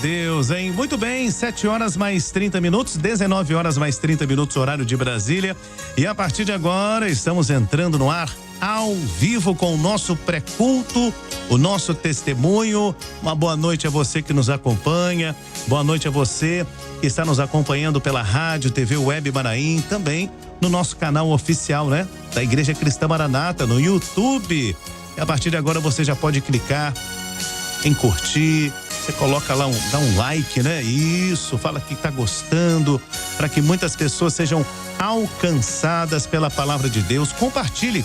Deus, hein? Muito bem, 7 horas mais 30 minutos, 19 horas mais 30 minutos, horário de Brasília. E a partir de agora estamos entrando no ar ao vivo com o nosso pré-culto, o nosso testemunho. Uma boa noite a você que nos acompanha, boa noite a você que está nos acompanhando pela rádio, TV Web Manaim, também no nosso canal oficial, né? Da Igreja Cristã Maranata, no YouTube. E a partir de agora você já pode clicar em curtir, você coloca lá, dá um like, né? Isso, fala que tá gostando, para que muitas pessoas sejam alcançadas pela palavra de Deus. Compartilhe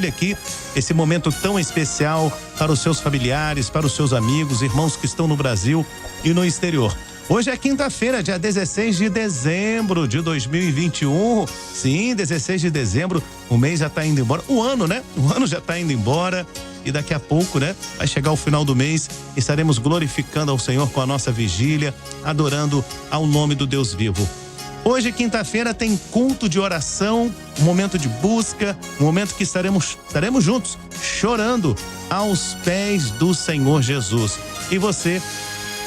aqui esse momento tão especial para os seus familiares, para os seus amigos, irmãos que estão no Brasil e no exterior. Hoje é quinta-feira, dia 16 de dezembro de 2021. Sim, 16 de dezembro, o mês já tá indo embora. O ano, né? O ano já tá indo embora. E daqui a pouco, né? Vai chegar o final do mês, estaremos glorificando ao Senhor com a nossa vigília, adorando ao nome do Deus vivo. Hoje, quinta-feira, tem culto de oração, um momento de busca, um momento que estaremos juntos, chorando aos pés do Senhor Jesus. E você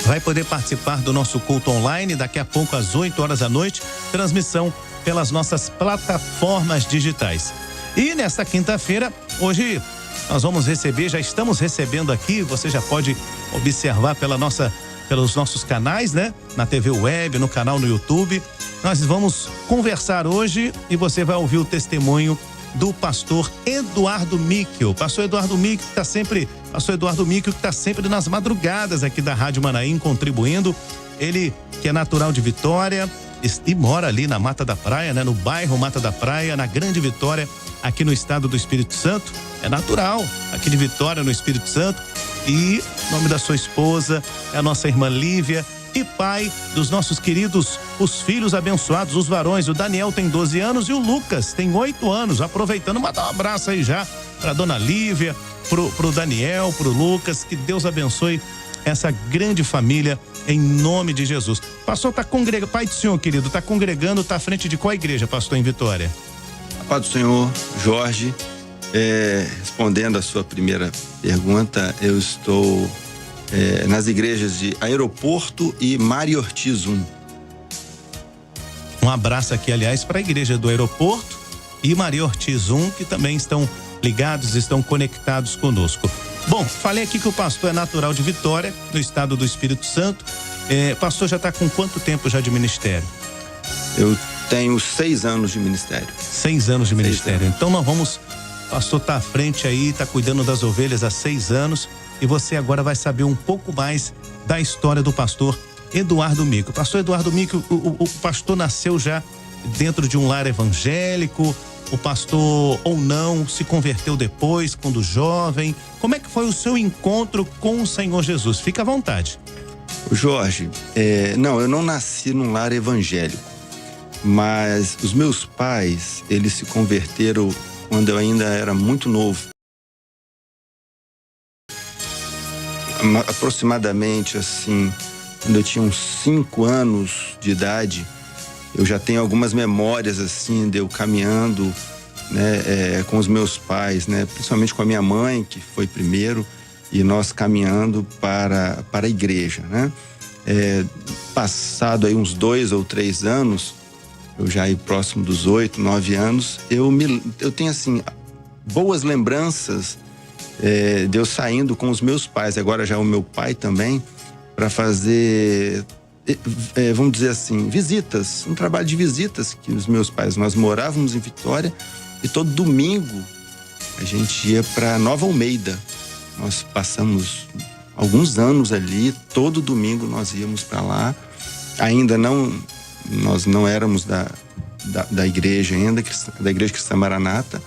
vai poder participar do nosso culto online daqui a pouco às 8 horas da noite, transmissão pelas nossas plataformas digitais. E nesta quinta-feira, hoje nós vamos receber, já estamos recebendo aqui, você já pode observar pelos nossos canais, né? Na TV Web, no canal no YouTube. Nós vamos conversar hoje e você vai ouvir o testemunho do pastor Eduardo Míquel. Pastor Eduardo Míquel que está sempre nas madrugadas aqui da Rádio Manaim contribuindo. Ele que é natural de Vitória e mora ali na Mata da Praia, né? No bairro Mata da Praia, na Grande Vitória, aqui no estado do Espírito Santo. É natural, aqui de Vitória, no Espírito Santo. E o nome da sua esposa é a nossa irmã Lívia. E pai dos nossos queridos, os filhos abençoados, os varões. O Daniel tem 12 anos e o Lucas tem 8 anos. Aproveitando, mandar um abraço aí já pra dona Lívia, pro Daniel, pro Lucas. Que Deus abençoe essa grande família em nome de Jesus. Pastor, tá congregando, pai do senhor, querido, tá congregando, tá à frente de qual igreja, pastor, em Vitória? A paz do Senhor, Jorge. Respondendo a sua primeira pergunta, eu estou nas igrejas de Aeroporto e Mário Ortiz 1. Um abraço aqui, aliás, para a igreja do Aeroporto e Maria Ortiz 1, que também estão ligados, estão conectados conosco. Bom, falei aqui que o pastor é natural de Vitória, no estado do Espírito Santo. Pastor, já está com quanto tempo já de ministério? Eu tenho 6 anos de ministério. 6 anos de ministério. Então nós vamos, pastor tá à frente aí, tá cuidando das ovelhas há 6 anos e você agora vai saber um pouco mais da história do pastor Eduardo Míquel. Pastor Eduardo Míquel, o pastor nasceu já dentro de um lar evangélico, o pastor ou não se converteu depois, quando jovem. Como é que foi o seu encontro com o Senhor Jesus? Fica à vontade. Jorge, não, eu não nasci num lar evangélico, mas os meus pais, eles se converteram quando eu ainda era muito novo. Aproximadamente assim, quando eu tinha uns 5 anos de idade, eu já tenho algumas memórias assim de eu caminhando, né, com os meus pais, né, principalmente com a minha mãe, que foi primeiro, e nós caminhando para a igreja, né? Passado aí uns 2 ou 3 anos, eu já aí próximo dos 8, 9 anos, eu tenho assim boas lembranças de eu saindo com os meus pais, agora já o meu pai também, para fazer, vamos dizer assim, visitas, um trabalho de visitas que os meus pais, nós morávamos em Vitória e todo domingo a gente ia para Nova Almeida. Nós passamos alguns anos ali, todo domingo nós íamos para lá. Ainda nós não éramos da igreja ainda, da Igreja Cristã Maranata,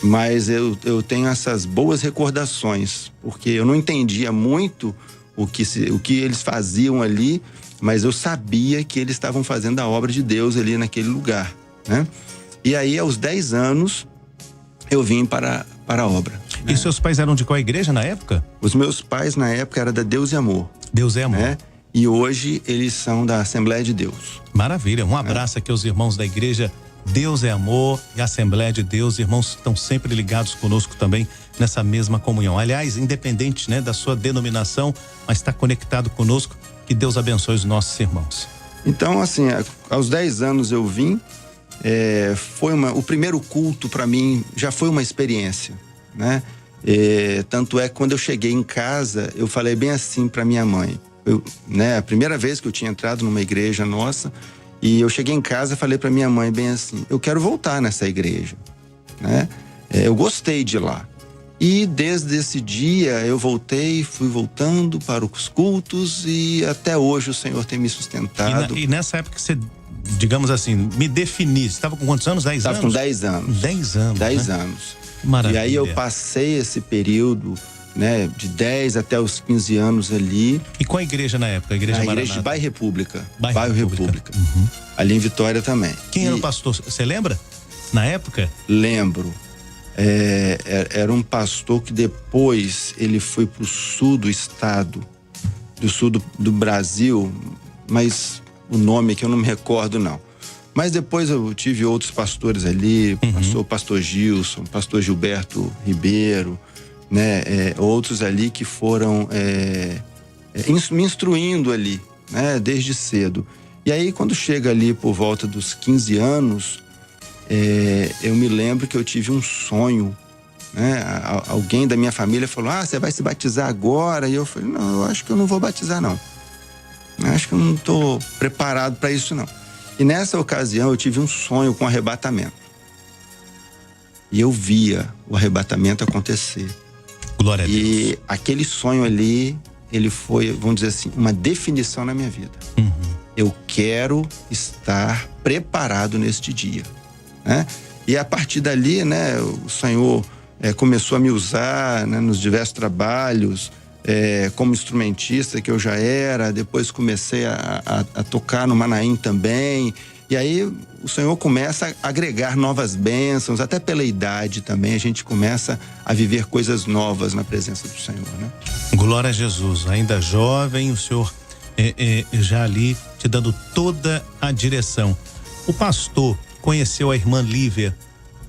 mas eu tenho essas boas recordações, porque eu não entendia muito o que eles faziam ali, mas eu sabia que eles estavam fazendo a obra de Deus ali naquele lugar, né? E aí, aos 10 anos, eu vim para a obra. E né? Seus pais eram de qual igreja na época? Os meus pais, na época, eram da Deus e Amor. Deus é Amor. Né? E hoje, eles são da Assembleia de Deus. Maravilha. Um abraço aqui aos irmãos da igreja Deus é Amor e Assembleia de Deus. Irmãos estão sempre ligados conosco também nessa mesma comunhão. Aliás, independente, né, da sua denominação, mas está conectado conosco Que Deus abençoe os nossos irmãos. Então, assim, aos 10 anos eu vim, o primeiro culto para mim já foi uma experiência, né? Tanto é que quando eu cheguei em casa, eu falei bem assim para minha mãe. A primeira vez que eu tinha entrado numa igreja nossa, e eu cheguei em casa e falei para minha mãe bem assim: eu quero voltar nessa igreja, né? Eu gostei de lá. E desde esse dia eu fui voltando para os cultos e até hoje o Senhor tem me sustentado. E nessa época que você, digamos assim, me definisse, você estava com quantos anos? 10 anos? Estava com 10 anos. 10 anos, 10 né? anos. Maravilha. E aí eu passei esse período, né, de 10 até os 15 anos ali. E qual a igreja na época? A igreja de Bairro República. Bairro República. Uhum. Ali em Vitória também. Quem era o pastor? Você lembra? Na época? Lembro. Era um pastor que depois ele foi pro sul do estado, do sul do Brasil, mas o nome aqui eu não me recordo não. Mas depois eu tive outros pastores ali, pastor Gilson, pastor Gilberto Ribeiro, né? Outros ali que foram me instruindo ali, né? Desde cedo. E aí quando chega ali por volta dos 15 anos, eu me lembro que eu tive um sonho, né? Alguém da minha família falou: você vai se batizar agora? E eu falei: não, eu acho que eu não vou batizar não. Eu acho que eu não estou preparado para isso não. E nessa ocasião eu tive um sonho com arrebatamento. E eu via o arrebatamento acontecer. Glória a Deus. E aquele sonho ali, ele foi, vamos dizer assim, uma definição na minha vida. Eu quero estar preparado neste dia, né? E a partir dali, né, o Senhor começou a me usar, né, nos diversos trabalhos, como instrumentista que eu já era. Depois comecei a tocar no Manaim também. E aí o Senhor começa a agregar novas bênçãos, até pela idade também a gente começa a viver coisas novas na presença do Senhor, né? Glória a Jesus. Ainda jovem, o Senhor já ali te dando toda a direção. O pastor conheceu a irmã Lívia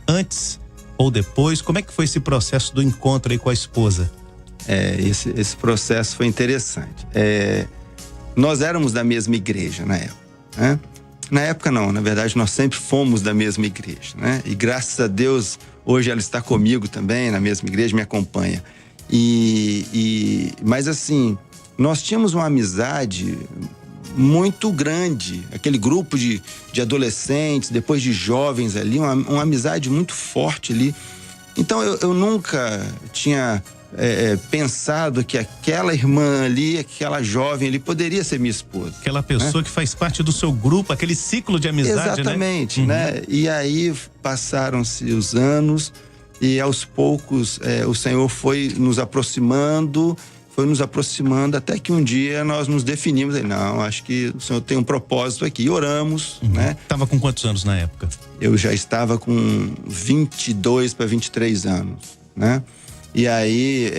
antes ou depois? Como é que foi esse processo do encontro aí com a esposa? Esse processo foi interessante. Nós éramos da mesma igreja na época, né? Na época não, na verdade nós sempre fomos da mesma igreja, né? E graças a Deus hoje ela está comigo também na mesma igreja, me acompanha. Mas assim, nós tínhamos uma amizade muito grande, aquele grupo de adolescentes, depois de jovens ali, uma amizade muito forte ali. Então eu nunca tinha pensado que aquela irmã ali, aquela jovem ali poderia ser minha esposa. Aquela pessoa, né, que faz parte do seu grupo, aquele ciclo de amizade. Exatamente, né? E aí passaram-se os anos e aos poucos o Senhor foi nos aproximando até que um dia nós nos definimos. Não, acho que o Senhor tem um propósito aqui. E oramos, né? Tava com quantos anos na época? Eu já estava com 22 para 23 anos, né? E aí,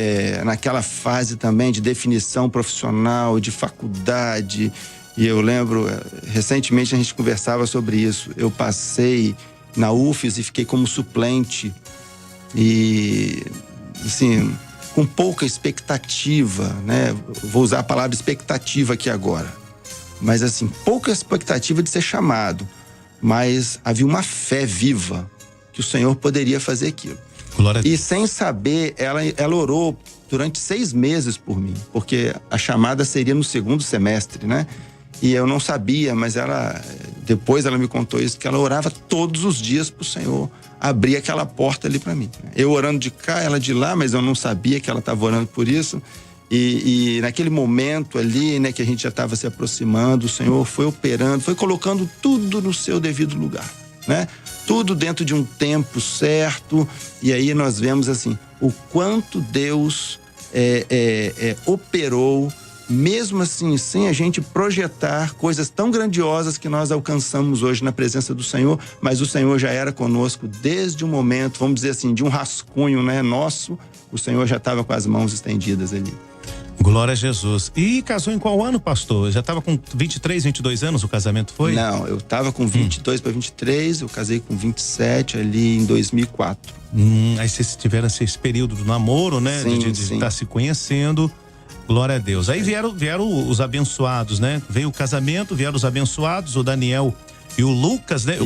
naquela fase também de definição profissional, de faculdade, e eu lembro, recentemente a gente conversava sobre isso. Eu passei na UFES e fiquei como suplente. E, assim, com pouca expectativa, né? Vou usar a palavra expectativa aqui agora. Mas, assim, pouca expectativa de ser chamado. Mas havia uma fé viva que o Senhor poderia fazer aquilo. E sem saber, ela orou durante 6 meses por mim, porque a chamada seria no segundo semestre, né? E eu não sabia, mas depois ela me contou isso, que ela orava todos os dias pro Senhor abrir aquela porta ali para mim. Eu orando de cá, ela de lá, mas eu não sabia que ela estava orando por isso. E naquele momento ali, né, que a gente já estava se aproximando, o Senhor foi operando, foi colocando tudo no seu devido lugar, né? Tudo dentro de um tempo certo. E aí nós vemos assim, o quanto Deus operou, mesmo assim, sem a gente projetar coisas tão grandiosas que nós alcançamos hoje na presença do Senhor. Mas o Senhor já era conosco desde o momento, vamos dizer assim, de um rascunho, né, nosso. O Senhor já estava com as mãos estendidas ali. Glória a Jesus. E casou em qual ano, pastor? Já estava com 23, 22 anos o casamento foi? Não, eu estava com 22 para 23, eu casei com 27 ali em 2004. Aí vocês tiveram esse período do namoro, né? Sim, de estar se conhecendo. Glória a Deus. Aí vieram os abençoados, né? Veio o casamento, vieram os abençoados, o Daniel e o Lucas, né?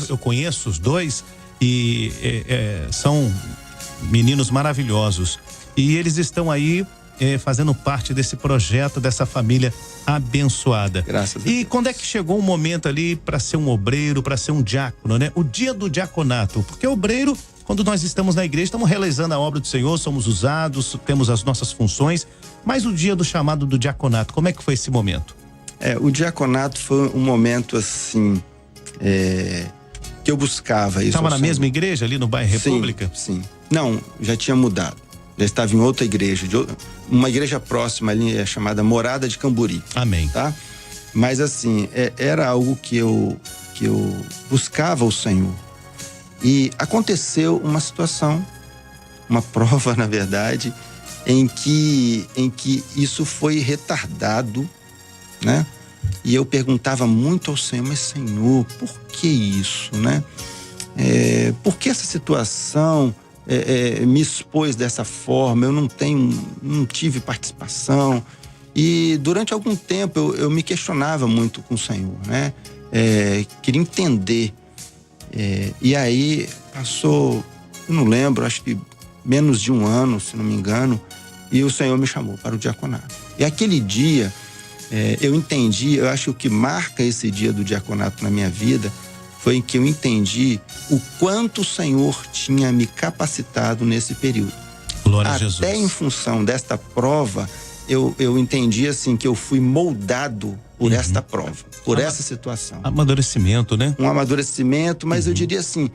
Eu conheço os dois e são meninos maravilhosos. E eles estão aí fazendo parte desse projeto, dessa família abençoada. Graças a Deus. E quando é que chegou o momento ali para ser um obreiro, para ser um diácono, né? O dia do diaconato, porque obreiro, quando nós estamos na igreja, estamos realizando a obra do Senhor, somos usados, temos as nossas funções, mas o dia do chamado do diaconato, como é que foi esse momento? O diaconato foi um momento assim, que eu buscava isso. Estava na mesma igreja ali no bairro República? Sim. Não, já tinha mudado. Já estava em outra igreja, uma igreja próxima ali, chamada Morada de Camburi. Amém. Tá? Mas assim, era algo que eu buscava o Senhor. E aconteceu uma situação, uma prova, na verdade, em que isso foi retardado, né? E eu perguntava muito ao Senhor, mas Senhor, por que isso, né? Por que essa situação me expôs dessa forma? Eu não tive participação. E durante algum tempo eu me questionava muito com o Senhor, né? Queria entender. E aí passou, eu não lembro, acho que menos de um ano, se não me engano, e o Senhor me chamou para o diaconato. E aquele dia eu entendi, eu acho que o que marca esse dia do diaconato na minha vida foi em que eu entendi o quanto o Senhor tinha me capacitado nesse período. Glória a Jesus. Até em função desta prova, eu entendi assim que eu fui moldado por esta prova, por essa situação. Amadurecimento, né? Um amadurecimento, mas eu diria assim,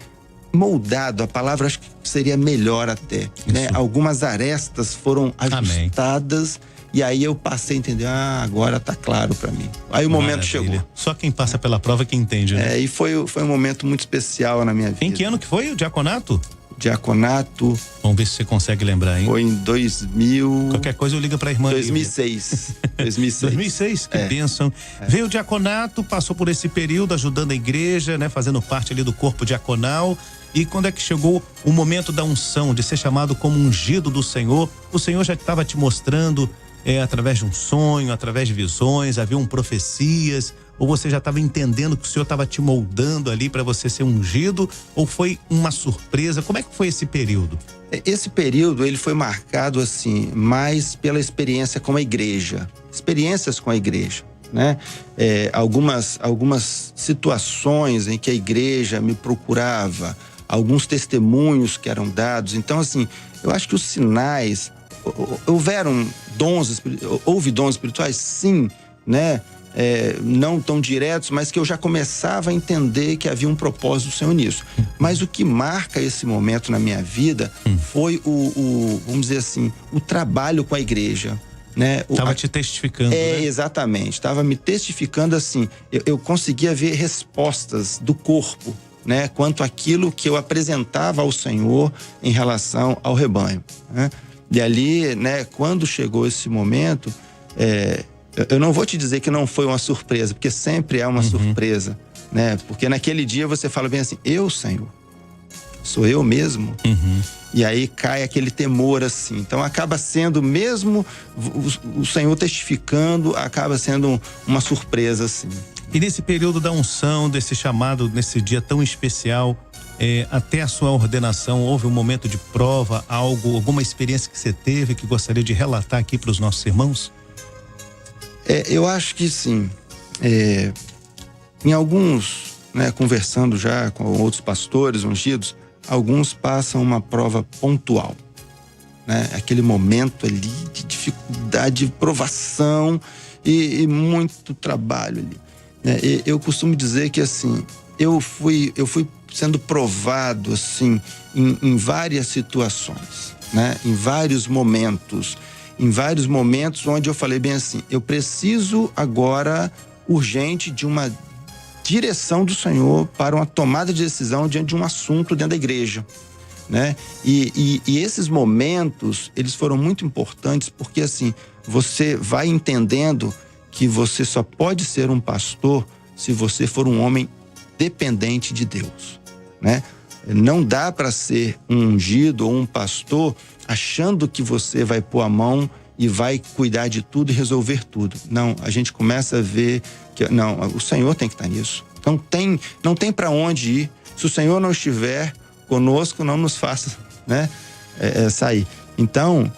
moldado, a palavra acho que seria melhor até, né? Algumas arestas foram ajustadas. Amém. E aí eu passei a entender, agora tá claro para mim. Aí o momento chegou. Só quem passa pela prova que entende, né? E foi um momento muito especial na minha vida. Em que ano que foi o diaconato? Diaconato. Vamos ver se você consegue lembrar, hein? Foi em 2000. Qualquer coisa eu ligo pra irmã. 2006. 2006, que bênção. Veio o diaconato, passou por esse período ajudando a igreja, né? Fazendo parte ali do corpo diaconal. E quando é que chegou o momento da unção, de ser chamado como ungido do Senhor? O Senhor já estava te mostrando através de um sonho, através de visões, haviam profecias, ou você já estava entendendo que o Senhor estava te moldando ali para você ser ungido, ou foi uma surpresa? Como é que foi esse período? Esse período, ele foi marcado assim, mais pela experiência com a igreja, experiências com a igreja, né? Algumas situações em que a igreja me procurava, alguns testemunhos que eram dados. Então assim, eu acho que os sinais, houve dons espirituais, sim, né? Não tão diretos, mas que eu já começava a entender que havia um propósito do Senhor nisso. Mas o que marca esse momento na minha vida foi vamos dizer assim, o trabalho com a igreja, né? Estava te testificando, né? Exatamente, estava me testificando assim, eu conseguia ver respostas do corpo, né? Quanto àquilo que eu apresentava ao Senhor em relação ao rebanho, né? E ali, né, quando chegou esse momento, eu não vou te dizer que não foi uma surpresa, porque sempre é uma surpresa, né? Porque naquele dia você fala bem assim, Senhor, sou eu mesmo? E aí cai aquele temor assim. Então acaba sendo, mesmo o Senhor testificando, acaba sendo uma surpresa assim. E nesse período da unção, desse chamado, nesse dia tão especial, até a sua ordenação, houve um momento de prova, alguma experiência que você teve que gostaria de relatar aqui para os nossos irmãos? Eu acho que sim. Em alguns, né, conversando já com outros pastores ungidos, alguns passam uma prova pontual, né? Aquele momento ali de dificuldade, de provação e muito trabalho ali, né? Eu costumo dizer que assim, eu fui sendo provado assim em várias situações, né? Em vários momentos onde eu falei bem assim, eu preciso agora urgente de uma direção do Senhor para uma tomada de decisão diante de um assunto dentro da igreja, né? E esses momentos, eles foram muito importantes porque assim, você vai entendendo que você só pode ser um pastor se você for um homem dependente de Deus, né? Não dá para ser um ungido ou um pastor achando que você vai pôr a mão e vai cuidar de tudo e resolver tudo. Não, a gente começa a ver que não, o Senhor tem que estar nisso. Não tem para onde ir. Se o Senhor não estiver conosco, não nos faça, né, sair. Então,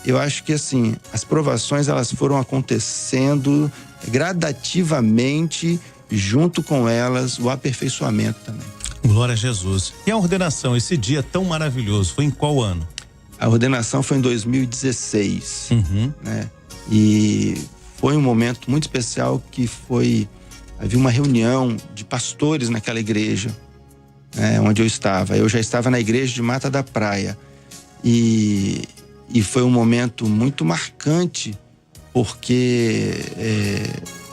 eu acho que assim, as provações elas foram acontecendo gradativamente, junto com elas o aperfeiçoamento também. Glória a Jesus. E a ordenação, esse dia tão maravilhoso, foi em qual ano? A ordenação foi em 2016, né? E foi um momento muito especial que havia uma reunião de pastores naquela igreja, né, onde eu estava. Eu já estava na igreja de Mata da Praia e foi um momento muito marcante porque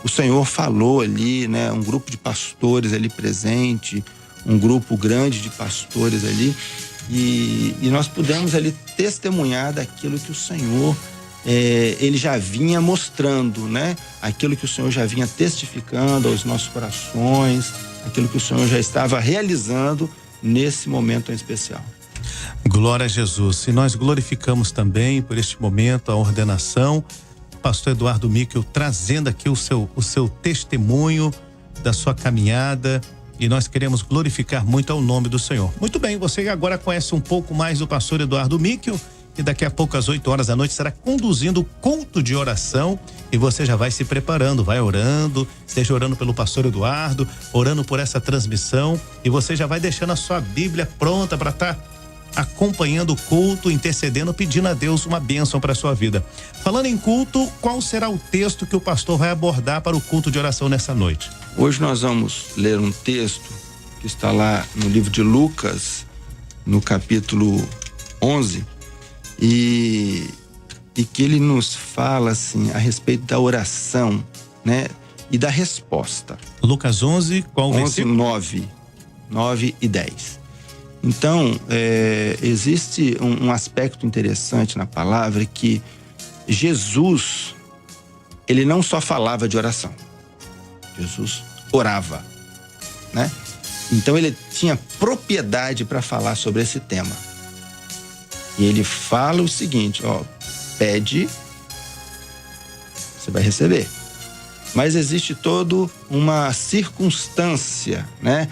o Senhor falou ali, né? Um grupo de pastores ali presente, um grupo grande de pastores ali, e nós pudemos ali testemunhar daquilo que o Senhor ele já vinha mostrando, né? Aquilo que o Senhor já vinha testificando aos nossos corações, aquilo que o Senhor já estava realizando nesse momento em especial. Glória a Jesus. E nós glorificamos também por este momento a ordenação, pastor Eduardo Mikkel trazendo aqui o seu testemunho da sua caminhada, e nós queremos glorificar muito ao nome do Senhor. Muito bem, você agora conhece um pouco mais do pastor Eduardo Mikkel, que daqui a pouco às 8 horas da noite estará conduzindo o culto de oração, e você já vai se preparando, vai orando, esteja orando pelo pastor Eduardo, orando por essa transmissão, e você já vai deixando a sua Bíblia pronta para estar acompanhando o culto, intercedendo, pedindo a Deus uma bênção para a sua vida. Falando em culto, qual será o texto que o pastor vai abordar para o culto de oração nessa noite? Hoje nós vamos ler um texto que está lá no livro de Lucas, no capítulo 11, e que ele nos fala assim a respeito da oração, né, e da resposta. Lucas 11, qual o versículo? 9 e 10. Então, existe um aspecto interessante na palavra, que Jesus, ele não só falava de oração, Jesus orava, né? Então ele tinha propriedade para falar sobre esse tema. E ele fala o seguinte, pede, você vai receber. Mas existe toda uma circunstância, né?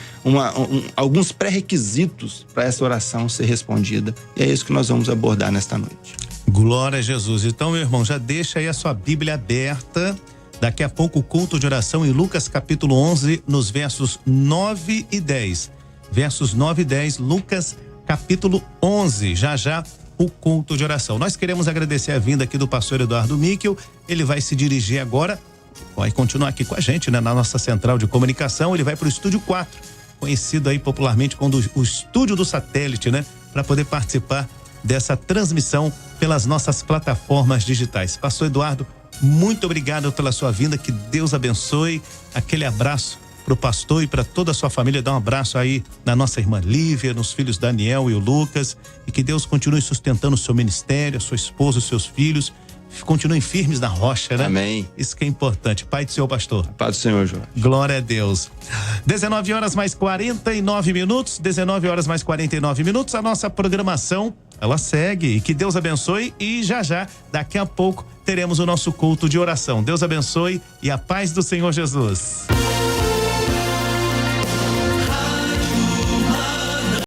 Alguns pré-requisitos para essa oração ser respondida. E é isso que nós vamos abordar nesta noite. Glória a Jesus. Então, meu irmão, já deixa aí a sua Bíblia aberta. Daqui a pouco o culto de oração em Lucas capítulo 11, nos versos 9 e 10. Versos 9 e 10, Lucas capítulo 11. Já o culto de oração. Nós queremos agradecer a vinda aqui do pastor Eduardo Mikkel. Ele vai se dirigir agora, vai continuar aqui com a gente, né, na nossa central de comunicação. Ele vai para o Estúdio 4, conhecido aí popularmente como o Estúdio do Satélite, né, para poder participar dessa transmissão pelas nossas plataformas digitais. Pastor Eduardo, muito obrigado pela sua vinda, que Deus abençoe. Aquele abraço para o pastor e para toda a sua família. Dá um abraço aí na nossa irmã Lívia, nos filhos Daniel e o Lucas, e que Deus continue sustentando o seu ministério, a sua esposa, os seus filhos. Continuem firmes na rocha, né? Amém. Isso que é importante. Pai do Senhor, pastor. Pai do Senhor, Jorge. Glória a Deus. 19 horas mais 49 minutos. 19 horas mais 49 minutos. A nossa programação, ela segue. E que Deus abençoe. E já, daqui a pouco, teremos o nosso culto de oração. Deus abençoe e a paz do Senhor Jesus.